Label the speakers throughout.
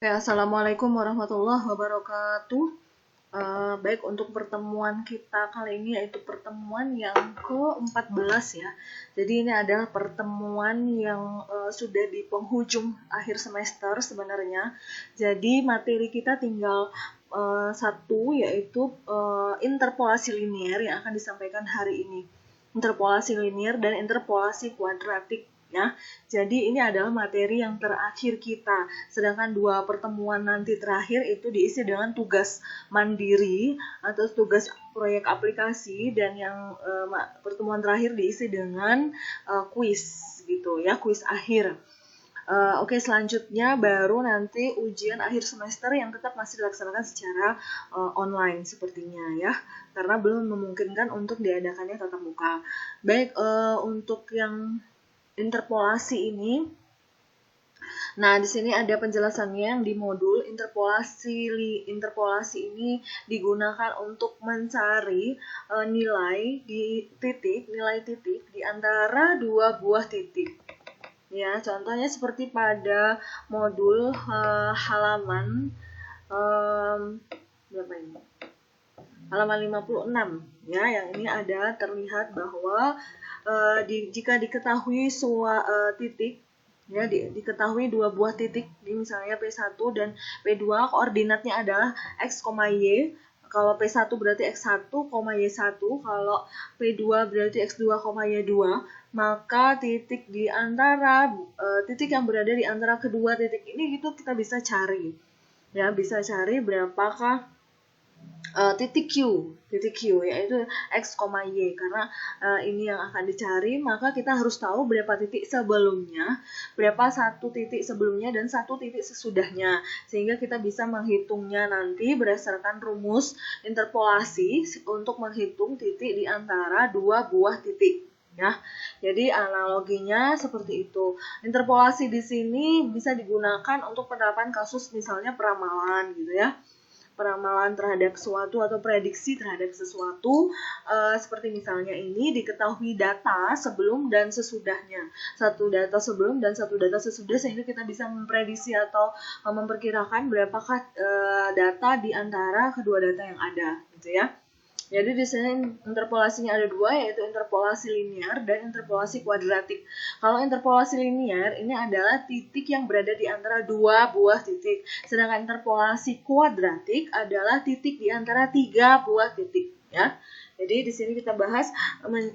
Speaker 1: Assalamualaikum warahmatullahi wabarakatuh. Baik, untuk pertemuan kita kali ini yaitu pertemuan yang ke-14 ya. Jadi ini adalah pertemuan yang sudah di penghujung akhir semester sebenarnya. Jadi materi kita tinggal satu, yaitu interpolasi linear yang akan disampaikan hari ini. Interpolasi linear dan interpolasi kuadratik. Ya, jadi ini adalah materi yang terakhir kita. Sedangkan dua pertemuan nanti terakhir itu diisi dengan tugas mandiri atau tugas proyek aplikasi, dan yang pertemuan terakhir diisi dengan kuis gitu ya, kuis akhir. Oke, selanjutnya baru nanti ujian akhir semester yang tetap masih dilaksanakan secara online sepertinya ya, karena belum memungkinkan untuk diadakannya tatap muka. Baik, untuk yang interpolasi ini, nah di sini ada penjelasannya yang di modul interpolasi ini digunakan untuk mencari nilai titik di antara dua buah titik. Ya, contohnya seperti pada modul halaman berapa ini? Halaman 56 ya, yang ini ada terlihat bahwa jika diketahui titik ya, diketahui dua buah titik, misalnya P1 dan P2, koordinatnya adalah X, Y. Kalau P1 berarti X1, Y1, kalau P2 berarti X2, Y2, maka titik di antara titik yang berada di antara kedua titik ini itu kita bisa cari. Ya, bisa cari berapakah titik Q yaitu X, Y, karena ini yang akan dicari, maka kita harus tahu berapa titik sebelumnya, berapa satu titik sebelumnya dan satu titik sesudahnya, sehingga kita bisa menghitungnya nanti berdasarkan rumus interpolasi untuk menghitung titik di antara dua buah titik. Ya, jadi analoginya seperti itu. Interpolasi di sini bisa digunakan untuk penerapan kasus misalnya peramalan gitu ya. Peramalan terhadap sesuatu atau prediksi terhadap sesuatu, seperti misalnya ini diketahui data sebelum dan sesudahnya, satu data sebelum dan satu data sesudah, sehingga kita bisa memprediksi atau memperkirakan berapakah data di antara kedua data yang ada gitu ya. Jadi di sini interpolasinya ada dua, yaitu interpolasi linear dan interpolasi kuadratik. Kalau interpolasi linear ini adalah titik yang berada di antara dua buah titik, sedangkan interpolasi kuadratik adalah titik di antara tiga buah titik ya. Jadi di sini kita bahas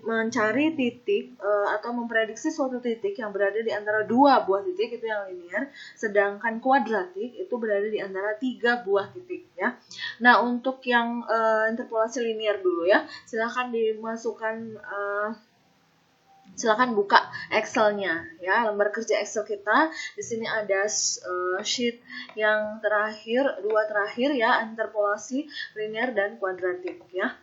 Speaker 1: mencari titik atau memprediksi suatu titik yang berada di antara dua buah titik, itu yang linear, sedangkan kuadratik itu berada di antara tiga buah titik ya. Nah, untuk yang interpolasi linear dulu ya, silakan buka Excel-nya ya, lembar kerja Excel kita. Di sini ada sheet yang dua terakhir ya, interpolasi linear dan kuadratik ya.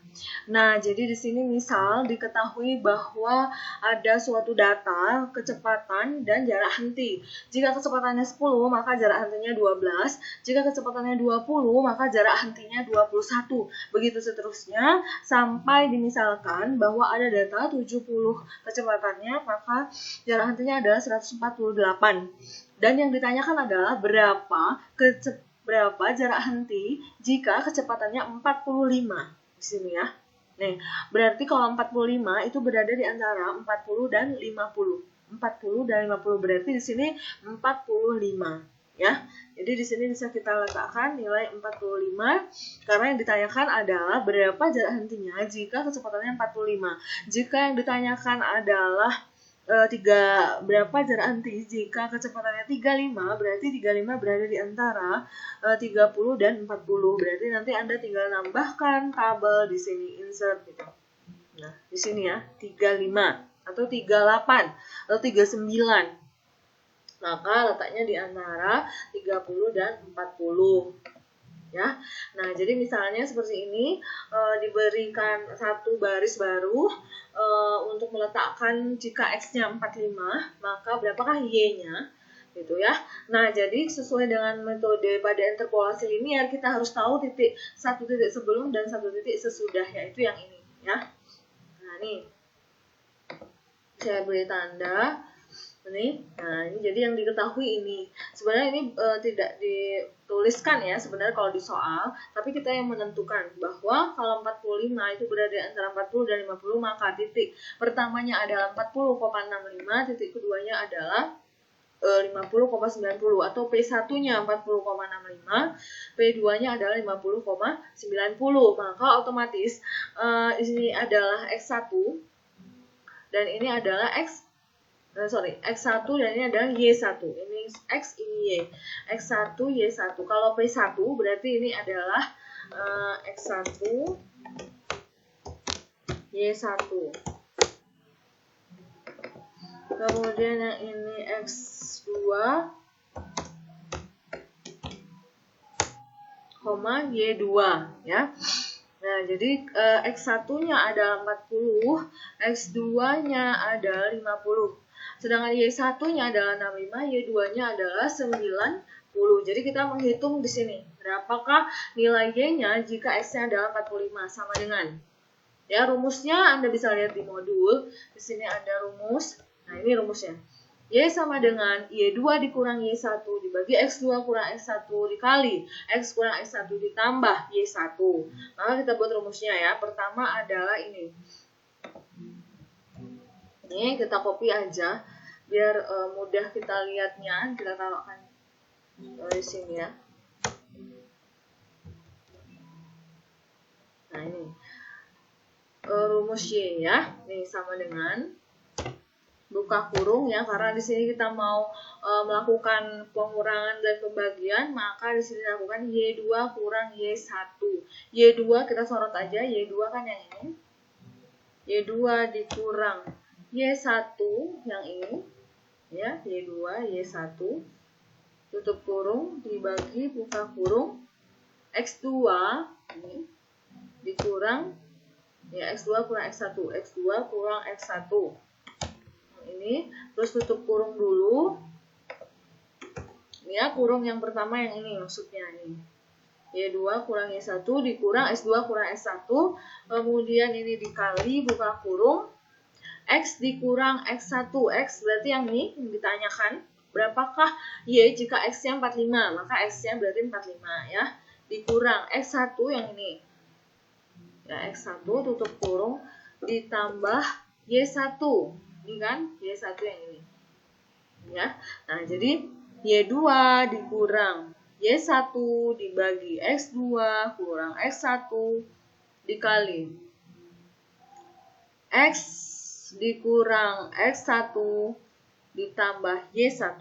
Speaker 1: Nah, jadi di sini misal diketahui bahwa ada suatu data kecepatan dan jarak henti. Jika kecepatannya 10, maka jarak hentinya 12. Jika kecepatannya 20, maka jarak hentinya 21. Begitu seterusnya sampai dimisalkan bahwa ada data 70 kecepatannya, maka jarak hentinya adalah 148. Dan yang ditanyakan adalah berapa jarak henti jika kecepatannya 45 di sini ya. Nih, berarti kalau 45 itu berada di antara 40 dan 50. 40 dan 50 berarti di sini 45 ya. Jadi di sini bisa kita letakkan nilai 45 karena yang ditanyakan adalah berapa jarak hentinya jika kecepatannya 45. Jika yang ditanyakan adalah berapa jarak henti jika kecepatannya 35, berarti 35 berada di antara 30 dan 40. Berarti nanti Anda tinggal nambahkan tabel di sini, insert gitu. Nah, di sini ya, 35 atau 38 atau 39. Maka letaknya di antara 30 dan 40. Ya. Nah, jadi misalnya seperti ini, diberikan satu baris baru untuk meletakkan jika X-nya 45, maka berapakah Y-nya gitu ya. Nah, jadi sesuai dengan metode pada interpolasi linear, kita harus tahu satu titik sebelum dan satu titik sesudah, yaitu yang ini ya. Nah, ini saya beri tanda. Nah, ini jadi yang diketahui ini. Sebenarnya ini tidak dituliskan ya sebenarnya kalau di soal, tapi kita yang menentukan bahwa kalau 45 itu berada antara 40 dan 50, maka titik pertamanya adalah 40,65, titik keduanya adalah 50,90 atau P1-nya 40,65, P2-nya adalah 50,90. Maka otomatis ini adalah X1 dan ini adalah X1 dan ini adalah Y1. Ini X, ini Y. X1, Y1. Kalau P1 berarti ini adalah X1, Y1. Kemudian yang ini X2, Y2 ya. Nah, jadi X1-nya adalah 40, X2-nya adalah 50. Sedangkan Y1-nya adalah 65, Y2-nya adalah 90. Jadi kita menghitung di sini. Berapakah nilai Y-nya jika X-nya adalah 45? Sama dengan. Ya, rumusnya Anda bisa lihat di modul. Di sini ada rumus. Nah, ini rumusnya. Y sama dengan Y2 dikurang Y1 dibagi X2 kurang X1 dikali X kurang X1 ditambah Y1. Maka kita buat rumusnya ya. Pertama adalah ini. Ini kita copy aja biar mudah kita lihatnya. Kita taruhkan di sini ya. Nah, ini rumus Y ya. Ini sama dengan buka kurung ya, karena di sini kita mau melakukan pengurangan dan pembagian, maka di sini lakukan Y2 kurang Y1. Y2 kita sorot aja, Y2 kan yang ini. Y2 dikurang Y1 yang ini. Ya, Y2, Y1. Tutup kurung dibagi buka kurung X2 ini dikurang ya X2 kurang X1. X2 kurang X1. Ini terus tutup kurung dulu ya, kurung yang pertama yang ini maksudnya ini Y2 kurang Y1 dikurang X2 kurang S1, kemudian ini dikali buka kurung X dikurang X1. X berarti yang ini yang ditanyakan berapakah Y jika X nya 45, maka X nya berarti 45 ya, dikurang X1 yang ini ya, X1 tutup kurung ditambah Y1. Ini kan Y1 yang ini ya. Nah, jadi Y2 dikurang Y1 dibagi X2 kurang X1 dikali X dikurang X1 ditambah Y1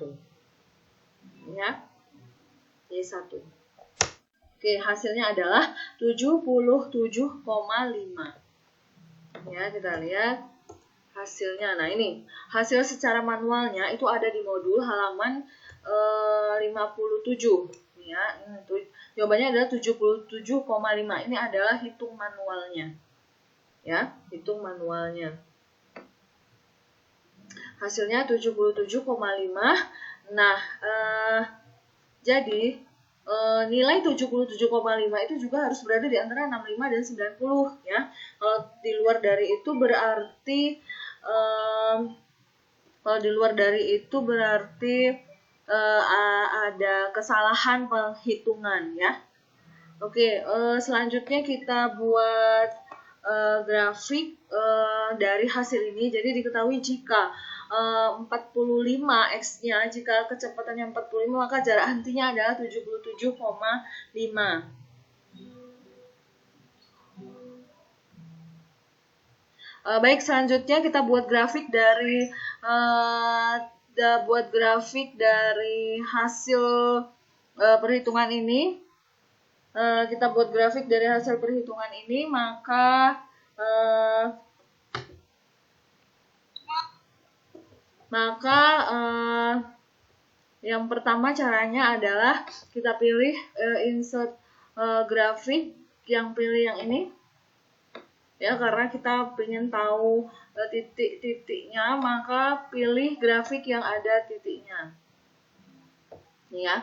Speaker 1: ya, Y1. Oke, hasilnya adalah 77,5 ya. Kita lihat hasilnya. Nah, ini hasil secara manualnya itu ada di modul halaman 57 ya. Jawabannya adalah 77,5. Ini adalah hitung manualnya ya, hitung manualnya. Hasilnya 77,5. Nah, jadi nilai 77,5 itu juga harus berada di antara 65 dan 90 ya. Kalau di luar dari itu berarti ada kesalahan penghitungan ya. Oke, selanjutnya kita buat grafik dari hasil ini. Jadi diketahui jika 45 X-nya, jika kecepatannya 45 maka jarak hentinya adalah 77,5. Baik, selanjutnya kita buat grafik dari hasil perhitungan ini. Kita buat grafik dari hasil perhitungan ini, maka yang pertama caranya adalah kita pilih insert grafik, yang pilih yang ini ya, karena kita ingin tahu titik-titiknya, maka pilih grafik yang ada titiknya ya.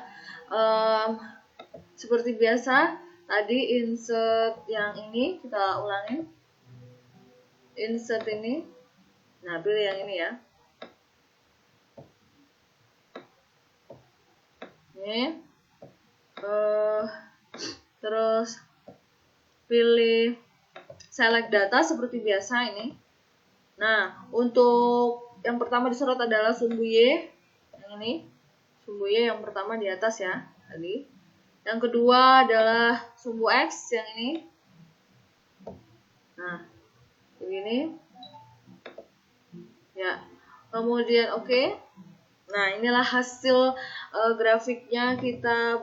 Speaker 1: Seperti biasa tadi insert yang ini, kita ulangin insert ini. Nah, pilih yang ini ya. Ini. Terus pilih select data seperti biasa ini. Nah, untuk yang pertama disorot adalah sumbu Y. Yang ini. Sumbu Y yang pertama di atas ya. Tadi. Yang kedua adalah sumbu X yang ini. Nah, begini. Ya. Kemudian oke. Nah, inilah hasil grafiknya. Kita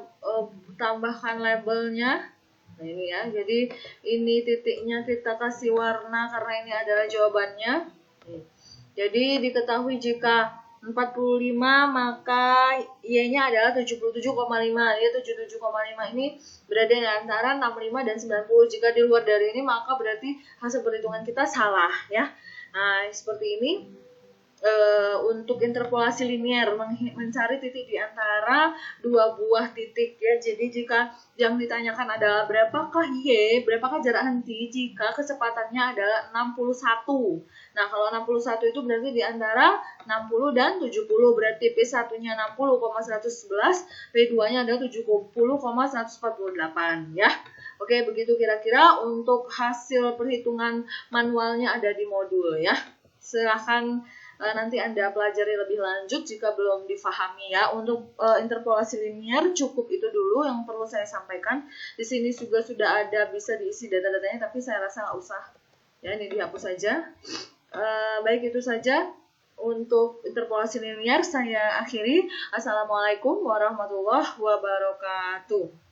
Speaker 1: tambahkan labelnya. Nah, ini ya. Jadi ini titiknya kita kasih warna karena ini adalah jawabannya. Jadi diketahui jika 45 maka Y-nya adalah 77,5. Ya, 77,5 ini berada di antara 65 dan 90. Jika di luar dari ini maka berarti hasil perhitungan kita salah ya. Nah, seperti ini. Untuk interpolasi linier mencari titik di antara dua buah titik ya. Jadi jika yang ditanyakan adalah berapakah Y, berapakah jarak henti jika kecepatannya adalah 61. Nah, kalau 61 itu berarti di antara 60 dan 70, berarti P1-nya 60,111, P2-nya adalah 70,148 ya. Oke, begitu kira-kira untuk hasil perhitungan manualnya ada di modul ya. Silahkan nanti Anda pelajari lebih lanjut jika belum difahami ya. Untuk interpolasi linier cukup itu dulu yang perlu saya sampaikan. Di sini juga sudah ada bisa diisi data-datanya, tapi saya rasa nggak usah. Ya, ini dihapus saja. Baik, itu saja untuk interpolasi linier saya akhiri. Assalamualaikum warahmatullahi wabarakatuh.